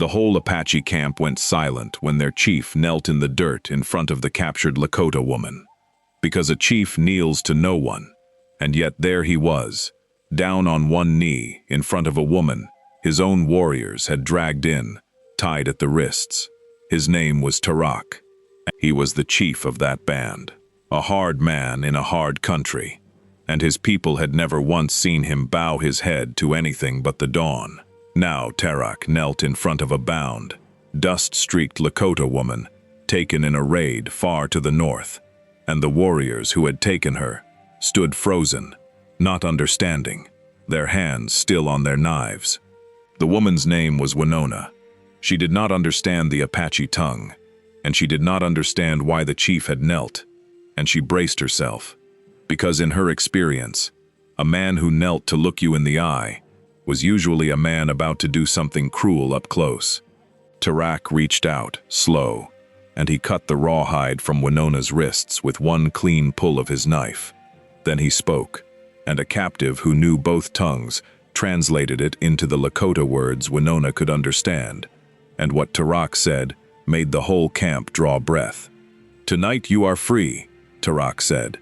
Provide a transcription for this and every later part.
The whole Apache camp went silent when their chief knelt in the dirt in front of the captured Lakota woman. Because a chief kneels to no one, and yet there he was, down on one knee in front of a woman his own warriors had dragged in, tied at the wrists. His name was Tarak. He was the chief of that band, a hard man in a hard country, and his people had never once seen him bow his head to anything but the dawn. Now Tarak knelt in front of a bound, dust-streaked Lakota woman, taken in a raid far to the north, and the warriors who had taken her stood frozen, not understanding, their hands still on their knives. The woman's name was Winona. She did not understand the Apache tongue, and she did not understand why the chief had knelt, and she braced herself, because in her experience, a man who knelt to look you in the eye was usually a man about to do something cruel up close. Tarak reached out, slow, and he cut the rawhide from Winona's wrists with one clean pull of his knife. Then he spoke, and a captive who knew both tongues translated it into the Lakota words Winona could understand, and what Tarak said made the whole camp draw breath. "Tonight you are free," Tarak said.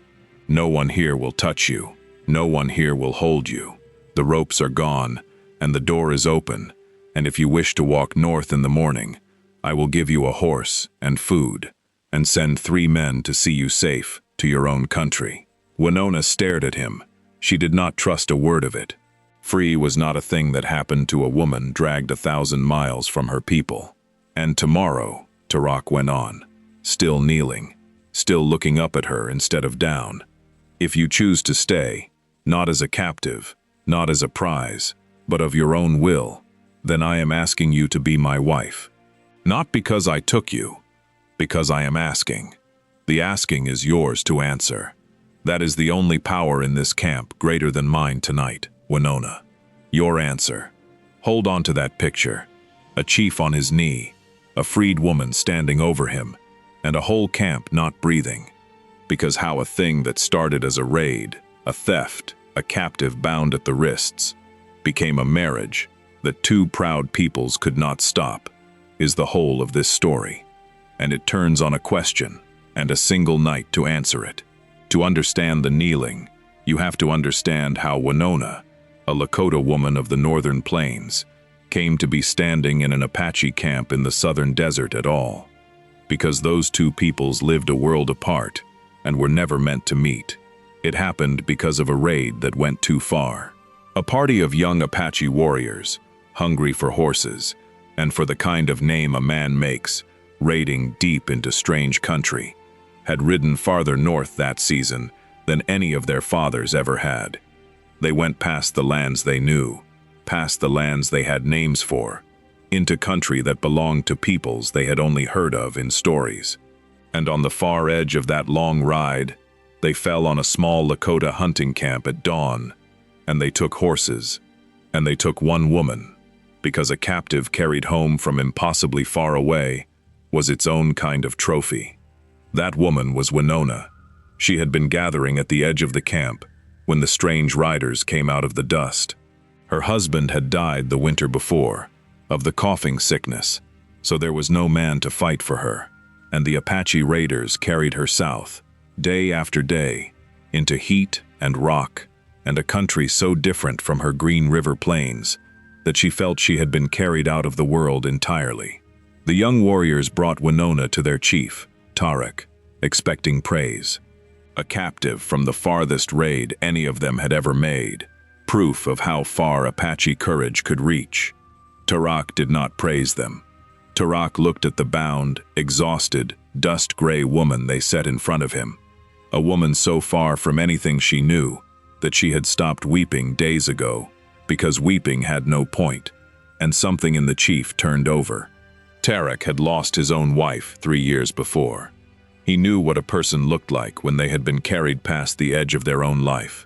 "No one here will touch you. No one here will hold you. The ropes are gone, and the door is open, and if you wish to walk north in the morning, I will give you a horse and food, and send 3 men to see you safe to your own country." Winona stared at him. She did not trust a word of it. Free was not a thing that happened to a woman dragged 1,000 miles from her people. "And tomorrow," Tarak went on, still kneeling, still looking up at her instead of down, "if you choose to stay, not as a captive, not as a prize, but of your own will, then I am asking you to be my wife. Not because I took you, because I am asking. The asking is yours to answer. That is the only power in this camp greater than mine tonight, Winona. Your answer. Hold on to that picture. A chief on his knee, a freed woman standing over him, and a whole camp not breathing. Because how a thing that started as a raid, a theft, a captive bound at the wrists, became a marriage that 2 proud peoples could not stop, is the whole of this story. And it turns on a question, and a single night to answer it. To understand the kneeling, you have to understand how Winona, a Lakota woman of the northern plains, came to be standing in an Apache camp in the southern desert at all. Because those 2 peoples lived a world apart and were never meant to meet. It happened because of a raid that went too far. A party of young Apache warriors, hungry for horses, and for the kind of name a man makes, raiding deep into strange country, had ridden farther north that season than any of their fathers ever had. They went past the lands they knew, past the lands they had names for, into country that belonged to peoples they had only heard of in stories. And on the far edge of that long ride, they fell on a small Lakota hunting camp at dawn, and they took horses, and they took one woman, because a captive carried home from impossibly far away was its own kind of trophy. That woman was Winona. She had been gathering at the edge of the camp when the strange riders came out of the dust. Her husband had died the winter before, of the coughing sickness, so there was no man to fight for her, and the Apache raiders carried her south, day after day, into heat and rock, and a country so different from her Green River plains that she felt she had been carried out of the world entirely. The young warriors brought Winona to their chief, Tarak, expecting praise. A captive from the farthest raid any of them had ever made, proof of how far Apache courage could reach. Tarak did not praise them. Tarak looked at the bound, exhausted, dust-gray woman they set in front of him, a woman so far from anything she knew that she had stopped weeping days ago because weeping had no point, and something in the chief turned over. Tarak had lost his own wife 3 years before. He knew what a person looked like when they had been carried past the edge of their own life,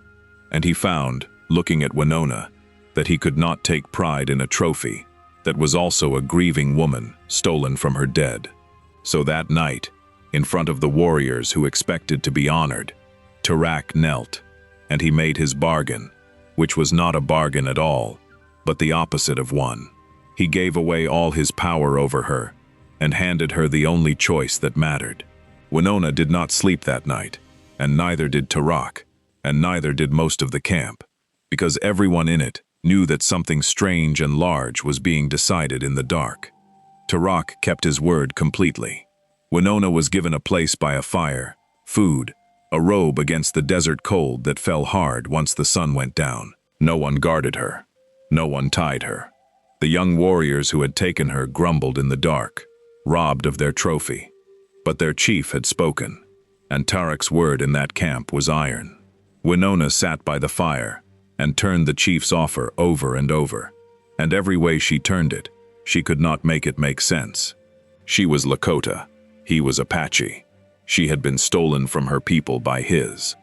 and he found, looking at Winona, that he could not take pride in a trophy that was also a grieving woman stolen from her dead. So that night, in front of the warriors who expected to be honored, Tarak knelt, and he made his bargain, which was not a bargain at all, but the opposite of one. He gave away all his power over her and handed her the only choice that mattered. Winona did not sleep that night, and neither did Tarak, and neither did most of the camp, because everyone in it knew that something strange and large was being decided in the dark. Tarak kept his word completely. Winona was given a place by a fire, food, a robe against the desert cold that fell hard once the sun went down. No one guarded her. No one tied her. The young warriors who had taken her grumbled in the dark, robbed of their trophy. But their chief had spoken, and Tarak's word in that camp was iron. Winona sat by the fire and turned the chief's offer over and over, and every way she turned it, she could not make it make sense. She was Lakota. He was Apache. She had been stolen from her people by his.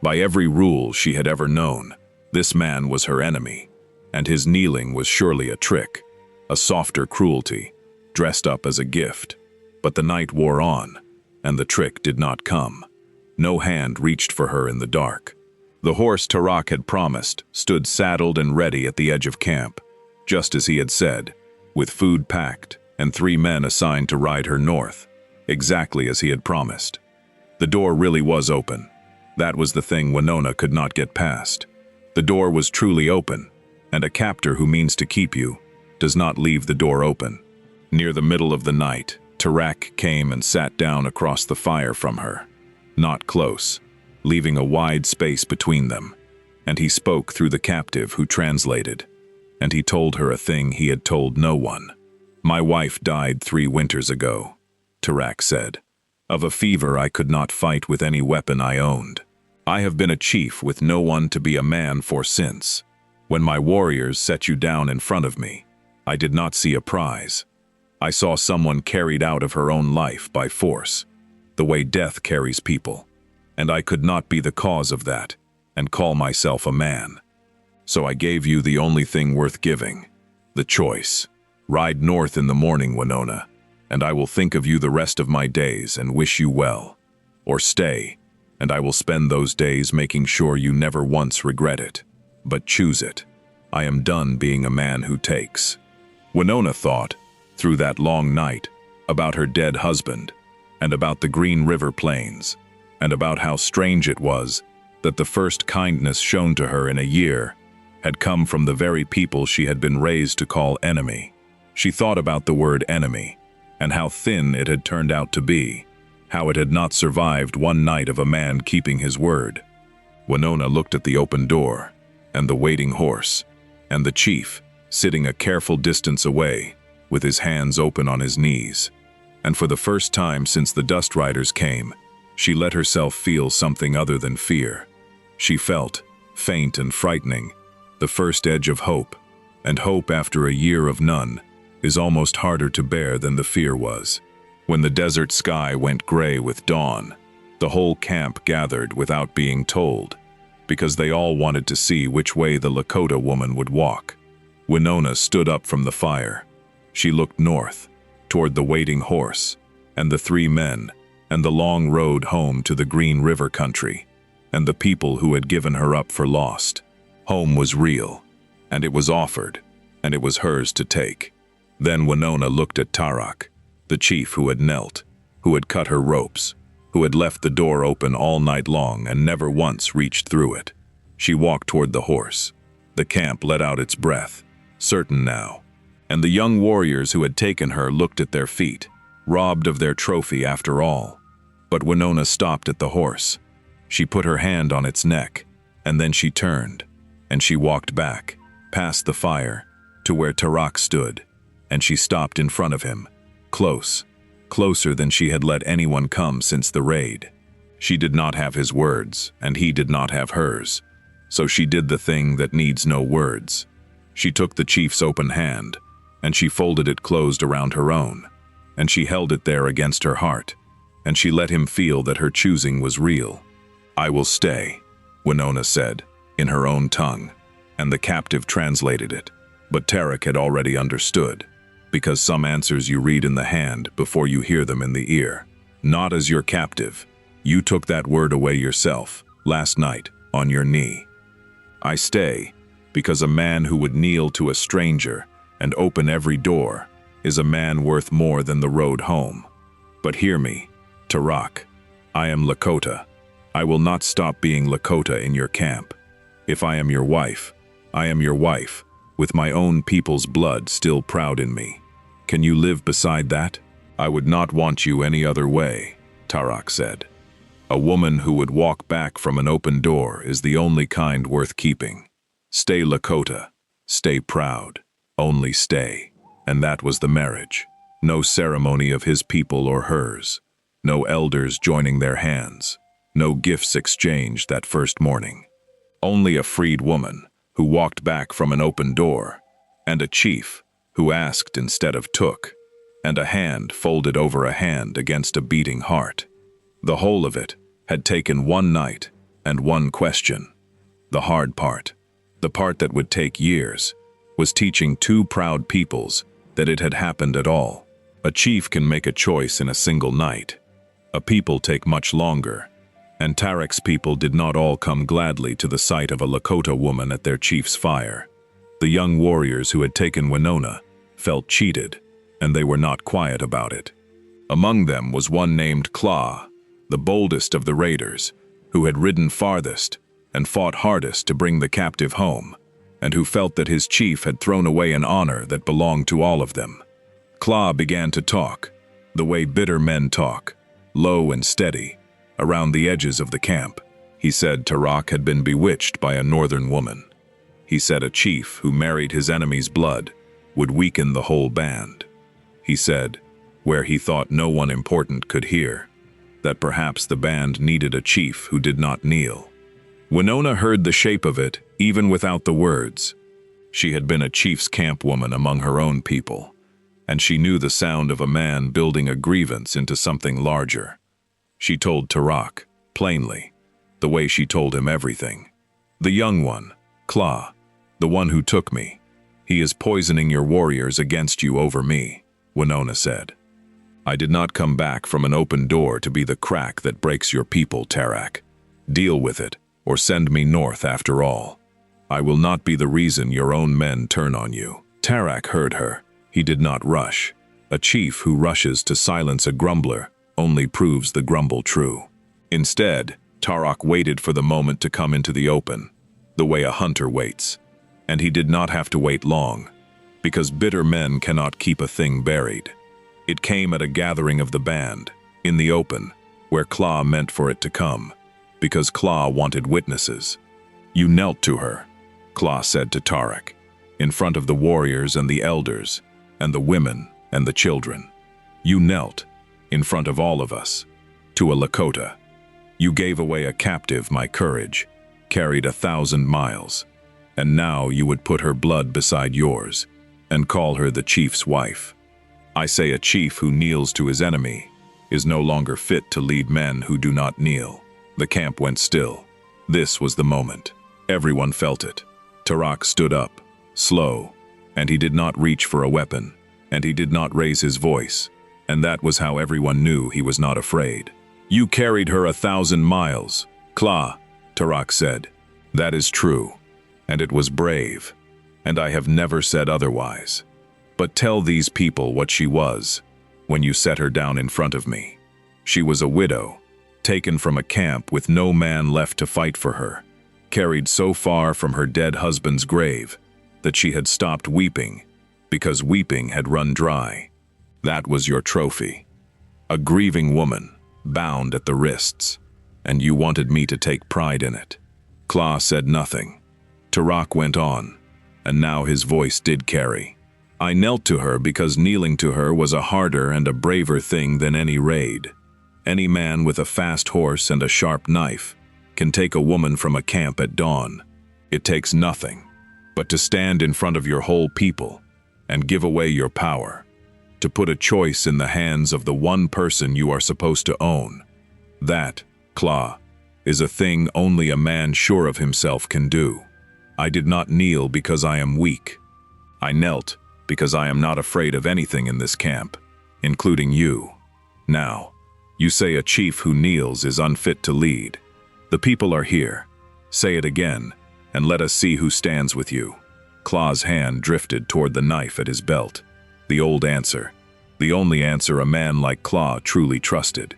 By every rule she had ever known, this man was her enemy, and his kneeling was surely a trick, a softer cruelty, dressed up as a gift. But the night wore on, and the trick did not come. No hand reached for her in the dark. The horse Tarak had promised stood saddled and ready at the edge of camp, just as he had said, with food packed and 3 men assigned to ride her north, exactly as he had promised. The door really was open. That was the thing Winona could not get past. The door was truly open, and a captor who means to keep you does not leave the door open. Near the middle of the night, Tarak came and sat down across the fire from her, not close, leaving a wide space between them, and he spoke through the captive who translated, and he told her a thing he had told no one. "My wife died 3 winters ago," Tarak said. "Of a fever I could not fight with any weapon I owned. I have been a chief with no one to be a man for since. When my warriors set you down in front of me, I did not see a prize. I saw someone carried out of her own life by force, the way death carries people, and I could not be the cause of that and call myself a man. So I gave you the only thing worth giving, the choice. Ride north in the morning, Winona, and I will think of you the rest of my days and wish you well. Or stay, and I will spend those days making sure you never once regret it. But choose it. I am done being a man who takes." Winona thought, through that long night, about her dead husband, and about the Green River Plains, and about how strange it was that the first kindness shown to her in a year had come from the very people she had been raised to call enemy. She thought about the word enemy, and how thin it had turned out to be, how it had not survived one night of a man keeping his word. Winona looked at the open door, and the waiting horse, and the chief, sitting a careful distance away, with his hands open on his knees. And for the first time since the Dust Riders came, she let herself feel something other than fear. She felt, faint and frightening, the first edge of hope, and hope after a year of none is almost harder to bear than the fear was. When the desert sky went gray with dawn, the whole camp gathered without being told, because they all wanted to see which way the Lakota woman would walk. Winona stood up from the fire. She looked north, toward the waiting horse, and the 3 men, and the long road home to the Green River country, and the people who had given her up for lost. Home was real, and it was offered, and it was hers to take. Then Winona looked at Tarak, the chief who had knelt, who had cut her ropes, who had left the door open all night long and never once reached through it. She walked toward the horse. The camp let out its breath, certain now, and the young warriors who had taken her looked at their feet, robbed of their trophy after all. But Winona stopped at the horse. She put her hand on its neck, and then she turned, and she walked back, past the fire, to where Tarak stood, and she stopped in front of him, close, closer than she had let anyone come since the raid. She did not have his words, and he did not have hers, so she did the thing that needs no words. She took the chief's open hand, and she folded it closed around her own, and she held it there against her heart, and she let him feel that her choosing was real. "I will stay," Winona said, in her own tongue, and the captive translated it, but Tarak had already understood, because some answers you read in the hand before you hear them in the ear. "Not as your captive. You took that word away yourself, last night, on your knee. I stay, because a man who would kneel to a stranger and open every door is a man worth more than the road home. But hear me, Tarak. I am Lakota. I will not stop being Lakota in your camp. If I am your wife, I am your wife, with my own people's blood still proud in me. Can you live beside that? I would not want you any other way, Tarak said. A woman who would walk back from an open door is the only kind worth keeping. Stay Lakota. Stay proud. Only stay. And that was the marriage. No ceremony of his people or hers. No elders joining their hands. No gifts exchanged that first morning. Only a freed woman who walked back from an open door, and a chief who asked instead of took, and a hand folded over a hand against a beating heart. The whole of it had taken one night and one question. The hard part, the part that would take years, was teaching two proud peoples that it had happened at all. A chief can make a choice in a single night. A people take much longer, and Tarak's people did not all come gladly to the sight of a Lakota woman at their chief's fire. The young warriors who had taken Winona felt cheated, and they were not quiet about it. Among them was one named Klah, the boldest of the raiders, who had ridden farthest and fought hardest to bring the captive home, and who felt that his chief had thrown away an honor that belonged to all of them. Klah began to talk, the way bitter men talk, low and steady, around the edges of the camp. He said Tarak had been bewitched by a northern woman. He said a chief who married his enemy's blood would weaken the whole band. He said, where he thought no one important could hear, that perhaps the band needed a chief who did not kneel. Winona heard the shape of it, even without the words. She had been a chief's camp woman among her own people, and she knew the sound of a man building a grievance into something larger. She told Tarak, plainly, the way she told him everything. The young one, Klah, the one who took me, he is poisoning your warriors against you over me, Winona said. I did not come back from an open door to be the crack that breaks your people, Tarak. Deal with it, or send me north after all. I will not be the reason your own men turn on you. Tarak heard her. He did not rush. A chief who rushes to silence a grumbler only proves the grumble true. Instead, Tarak waited for the moment to come into the open, the way a hunter waits. And he did not have to wait long, because bitter men cannot keep a thing buried. It came at a gathering of the band, in the open, where Klah meant for it to come, because Klah wanted witnesses. You knelt to her, Klah said to Tarak, in front of the warriors and the elders, and the women and the children. You knelt, in front of all of us, to a Lakota. You gave away a captive my courage, carried 1,000 miles, and now you would put her blood beside yours, and call her the chief's wife. I say a chief who kneels to his enemy is no longer fit to lead men who do not kneel. The camp went still. This was the moment. Everyone felt it. Tarak stood up, slow, and he did not reach for a weapon, and he did not raise his voice, and that was how everyone knew he was not afraid. You carried her 1,000 miles, Klah, Tarak said. That is true, and it was brave, and I have never said otherwise. But tell these people what she was when you set her down in front of me. She was a widow, taken from a camp with no man left to fight for her, carried so far from her dead husband's grave that she had stopped weeping because weeping had run dry. That was your trophy. A grieving woman, bound at the wrists, and you wanted me to take pride in it. Klah said nothing. Tarak went on, and now his voice did carry. I knelt to her because kneeling to her was a harder and a braver thing than any raid. Any man with a fast horse and a sharp knife can take a woman from a camp at dawn. It takes nothing but to stand in front of your whole people and give away your power, to put a choice in the hands of the one person you are supposed to own. That, Klah, is a thing only a man sure of himself can do. I did not kneel because I am weak. I knelt because I am not afraid of anything in this camp, including you. Now, you say a chief who kneels is unfit to lead. The people are here. Say it again, and let us see who stands with you. Kla's hand drifted toward the knife at his belt. The old answer. The only answer a man like Klah truly trusted.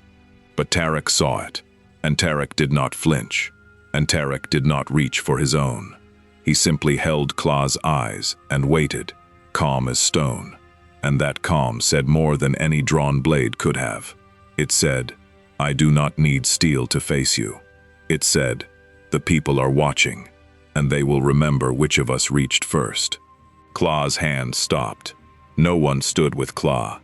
But Tarak saw it, and Tarak did not flinch, and Tarak did not reach for his own. He simply held Kla's eyes and waited, calm as stone. And that calm said more than any drawn blade could have. It said, "I do not need steel to face you." It said, "The people are watching, and they will remember which of us reached first." Kla's hand stopped. No one stood with Klah,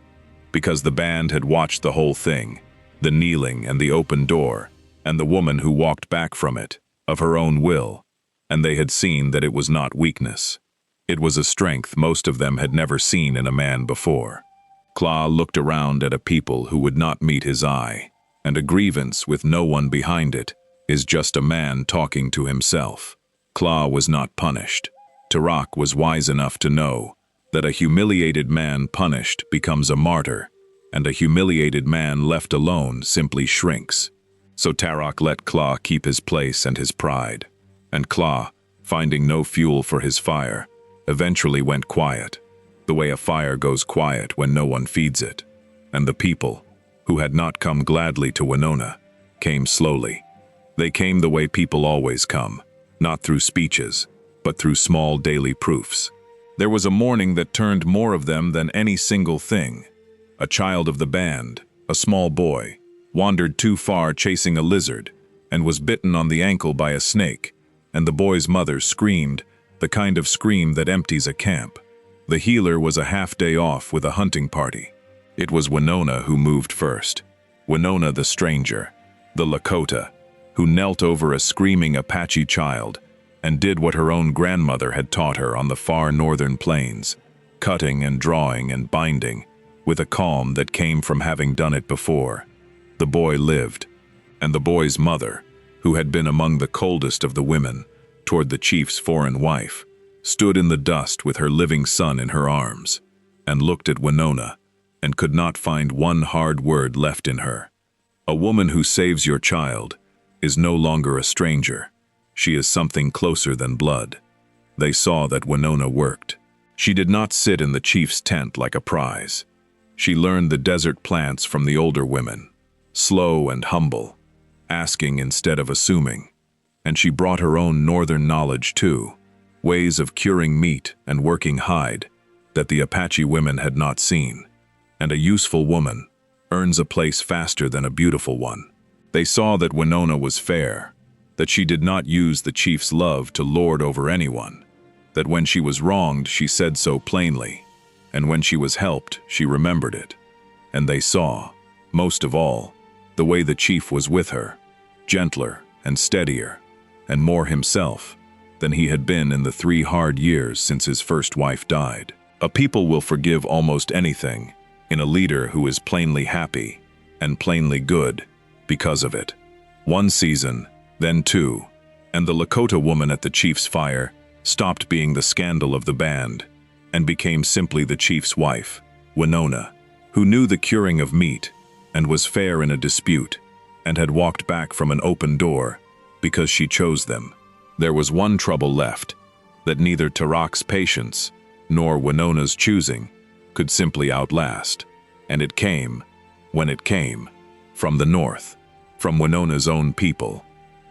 because the band had watched the whole thing, the kneeling and the open door, and the woman who walked back from it, of her own will, and they had seen that it was not weakness. It was a strength most of them had never seen in a man before. Klah looked around at a people who would not meet his eye, and a grievance with no one behind it is just a man talking to himself. Klah was not punished. Tarak was wise enough to know that a humiliated man punished becomes a martyr, and a humiliated man left alone simply shrinks. So Tarak let Klah keep his place and his pride, and Klah, finding no fuel for his fire, eventually went quiet, the way a fire goes quiet when no one feeds it. And the people, who had not come gladly to Winona, came slowly. They came the way people always come, not through speeches, but through small daily proofs. There was a morning that turned more of them than any single thing. A child of the band, a small boy, wandered too far chasing a lizard, and was bitten on the ankle by a snake, and the boy's mother screamed, the kind of scream that empties a camp. The healer was a half-day off with a hunting party. It was Winona who moved first. Winona the stranger, the Lakota, who knelt over a screaming Apache child and did what her own grandmother had taught her on the far northern plains, cutting and drawing and binding, with a calm that came from having done it before. The boy lived, and the boy's mother, who had been among the coldest of the women, toward the chief's foreign wife, stood in the dust with her living son in her arms, and looked at Winona, and could not find one hard word left in her. A woman who saves your child is no longer a stranger. She is something closer than blood. They saw that Winona worked. She did not sit in the chief's tent like a prize. She learned the desert plants from the older women, slow and humble, asking instead of assuming. And she brought her own northern knowledge too, ways of curing meat and working hide that the Apache women had not seen. And a useful woman earns a place faster than a beautiful one. They saw that Winona was fair, that she did not use the chief's love to lord over anyone, that when she was wronged she said so plainly, and when she was helped she remembered it. And they saw, most of all, the way the chief was with her, gentler and steadier, and more himself than he had been in the 3 hard years since his first wife died. A people will forgive almost anything in a leader who is plainly happy and plainly good because of it. 1 season, then 2, and the Lakota woman at the chief's fire stopped being the scandal of the band and became simply the chief's wife, Winona, who knew the curing of meat and was fair in a dispute and had walked back from an open door because she chose them. There was one trouble left that neither Tarak's patience nor Winona's choosing could simply outlast, and it came, when it came, from the north, from Winona's own people,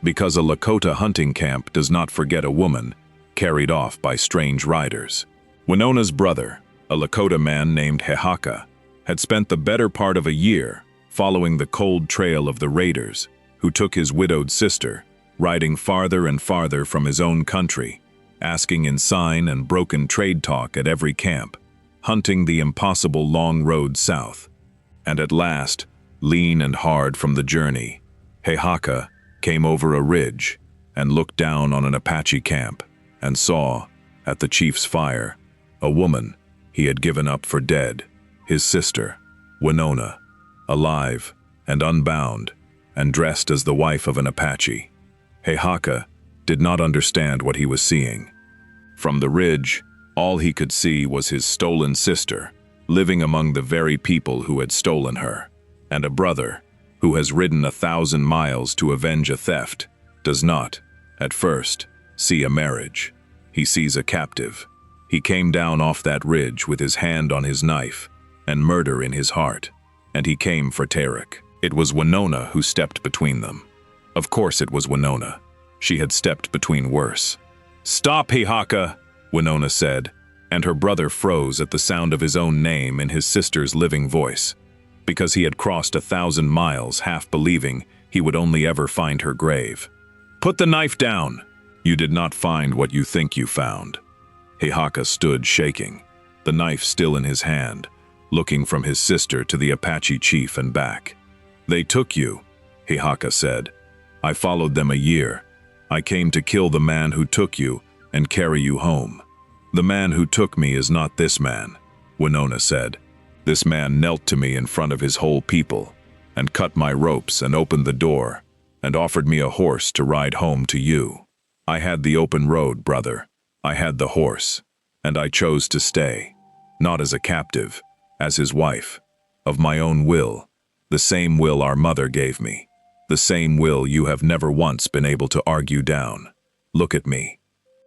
because a Lakota hunting camp does not forget a woman carried off by strange riders. Winona's brother, a Lakota man named Hehaka, had spent the better part of a year following the cold trail of the raiders who took his widowed sister, riding farther and farther from his own country, asking in sign and broken trade talk at every camp, hunting the impossible long road south. And at last, lean and hard from the journey, Hehaka came over a ridge and looked down on an Apache camp and saw, at the chief's fire, a woman he had given up for dead, his sister, Winona, alive and unbound and dressed as the wife of an Apache. Hehaka did not understand what he was seeing. From the ridge, all he could see was his stolen sister, living among the very people who had stolen her, and a brother, who has ridden 1,000 miles to avenge a theft, does not, at first, see a marriage. He sees a captive, He came down off that ridge with his hand on his knife and murder in his heart, and he came for Tarak. It was Winona who stepped between them. Of course it was Winona. She had stepped between worse. "Stop, Hehaka," Winona said, and her brother froze at the sound of his own name in his sister's living voice, because he had crossed 1,000 miles half believing he would only ever find her grave. "Put the knife down! You did not find what you think you found." Hehaka stood shaking, the knife still in his hand, looking from his sister to the Apache chief and back. "They took you," Hehaka said. "I followed them a year. I came to kill the man who took you and carry you home." "The man who took me is not this man," Winona said. "This man knelt to me in front of his whole people and cut my ropes and opened the door and offered me a horse to ride home to you. I had the open road, brother. I had the horse, and I chose to stay, not as a captive, as his wife, of my own will, the same will our mother gave me, the same will you have never once been able to argue down. Look at me.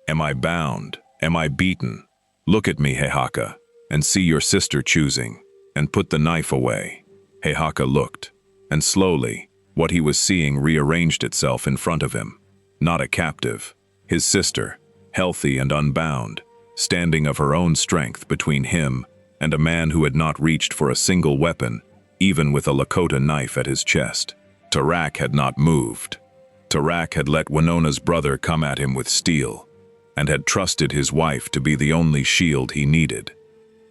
Am I bound? Am I beaten? Look at me, Hehaka, and see your sister choosing, and put the knife away." Hehaka looked, and slowly, what he was seeing rearranged itself in front of him. Not a captive, his sister, healthy and unbound, standing of her own strength between him and a man who had not reached for a single weapon, even with a Lakota knife at his chest. Tarak had not moved. Tarak had let Winona's brother come at him with steel, and had trusted his wife to be the only shield he needed.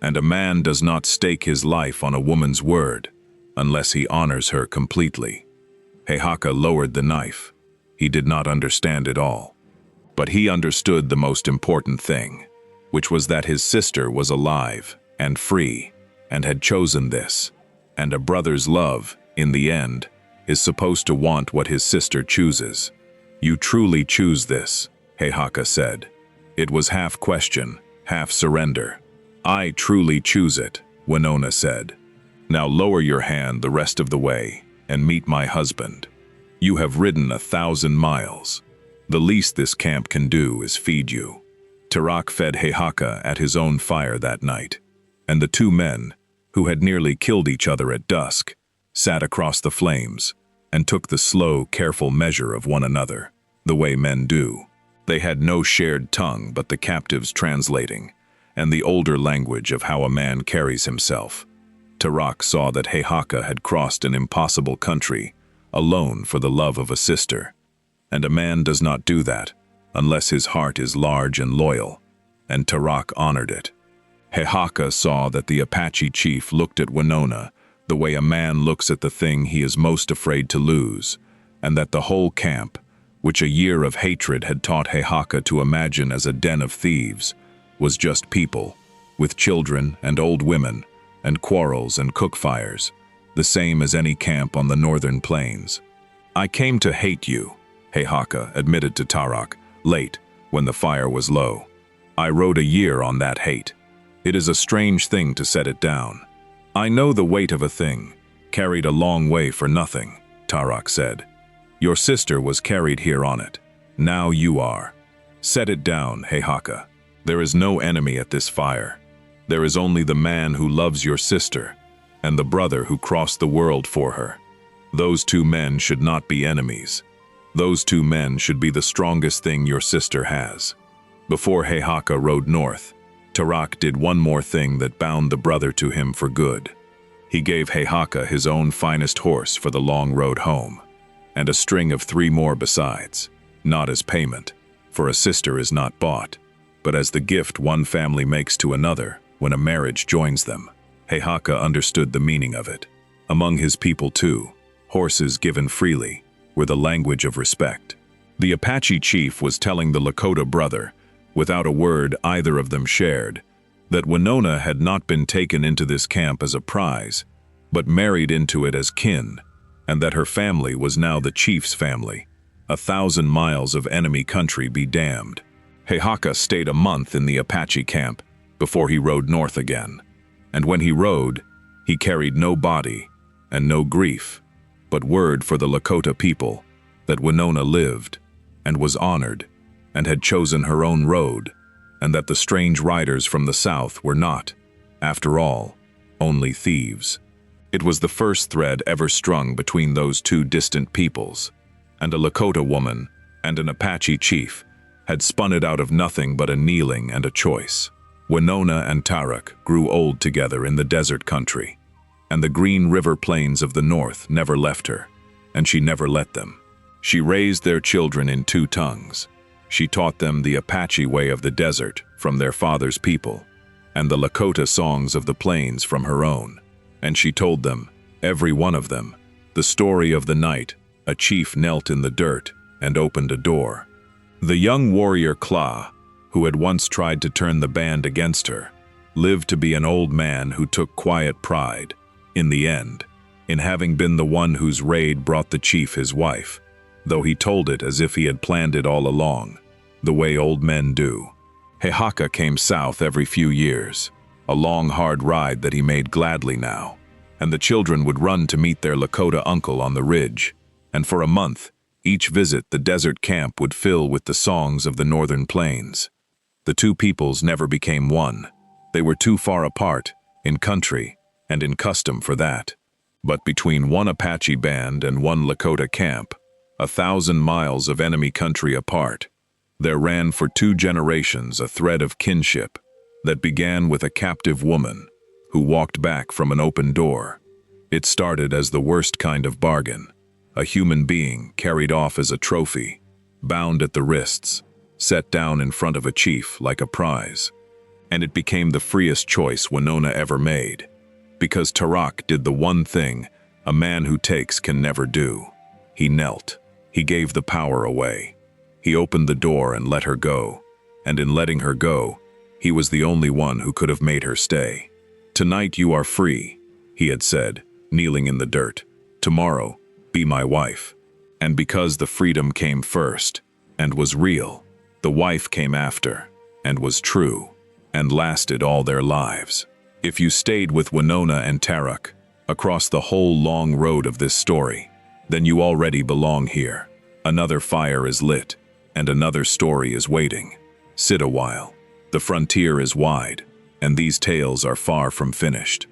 And a man does not stake his life on a woman's word, unless he honors her completely. Hehaka lowered the knife. He did not understand it all. But he understood the most important thing, which was that his sister was alive and free, and had chosen this. And a brother's love, in the end, is supposed to want what his sister chooses. "You truly choose this," Hehaka said. It was half question, half surrender. "I truly choose it," Winona said. "Now lower your hand the rest of the way and meet my husband. You have ridden 1,000 miles. The least this camp can do is feed you." Tarak fed Hehaka at his own fire that night, and the two men, who had nearly killed each other at dusk, sat across the flames and took the slow, careful measure of one another, the way men do. They had no shared tongue but the captive's translating, and the older language of how a man carries himself. Tarak saw that Hehaka had crossed an impossible country, alone for the love of a sister. And a man does not do that, unless his heart is large and loyal, and Tarak honored it. Hehaka saw that the Apache chief looked at Winona the way a man looks at the thing he is most afraid to lose, and that the whole camp, which a year of hatred had taught Hehaka to imagine as a den of thieves, was just people, with children and old women, and quarrels and cook fires, the same as any camp on the northern plains. "I came to hate you," Hehaka admitted to Tarak, late, when the fire was low. "I rode a year on that hate. It is a strange thing to set it down. I know the weight of a thing, carried a long way for nothing," Tarak said. "Your sister was carried here on it. Now you are. Set it down, Hehaka. There is no enemy at this fire. There is only the man who loves your sister, and the brother who crossed the world for her. Those two men should not be enemies. Those two men should be the strongest thing your sister has." Before Hehaka rode north, Tarak did one more thing that bound the brother to him for good. He gave Hehaka his own finest horse for the long road home, and a string of 3 more besides, not as payment, for a sister is not bought, but as the gift one family makes to another when a marriage joins them. Hehaka understood the meaning of it. Among his people too, horses given freely were the language of respect. The Apache chief was telling the Lakota brother, without a word either of them shared, that Winona had not been taken into this camp as a prize, but married into it as kin, and that her family was now the chief's family. 1,000 miles of enemy country be damned. Hehaka stayed a month in the Apache camp before he rode north again, and when he rode, he carried no body and no grief, but word for the Lakota people that Winona lived and was honored and had chosen her own road, and that the strange riders from the south were not, after all, only thieves. It was the first thread ever strung between those two distant peoples, and a Lakota woman and an Apache chief had spun it out of nothing but a kneeling and a choice. Winona and Tarak grew old together in the desert country, and the green river plains of the north never left her, and she never let them. She raised their children in two tongues. She taught them the Apache way of the desert from their father's people, and the Lakota songs of the plains from her own. And she told them, every one of them, the story of the night a chief knelt in the dirt and opened a door. The young warrior Klah, who had once tried to turn the band against her, lived to be an old man who took quiet pride, in the end, in having been the one whose raid brought the chief his wife, though he told it as if he had planned it all along, the way old men do. Hehaka came south every few years, a long hard ride that he made gladly now, and the children would run to meet their Lakota uncle on the ridge, and for a month, each visit the desert camp would fill with the songs of the northern plains. The two peoples never became one. They were too far apart, in country and in custom for that. But between one Apache band and one Lakota camp, 1,000 miles of enemy country apart, there ran for 2 generations a thread of kinship that began with a captive woman who walked back from an open door. It started as the worst kind of bargain, a human being carried off as a trophy, bound at the wrists, set down in front of a chief like a prize. And it became the freest choice Winona ever made, because Tarak did the one thing a man who takes can never do. He knelt. He gave the power away. He opened the door and let her go, and in letting her go, he was the only one who could have made her stay. "Tonight you are free," he had said, kneeling in the dirt. "Tomorrow, be my wife." And because the freedom came first, and was real, the wife came after, and was true, and lasted all their lives. If you stayed with Winona and Tarak across the whole long road of this story, then you already belong here. Another fire is lit, and another story is waiting. Sit a while. The frontier is wide, and these tales are far from finished.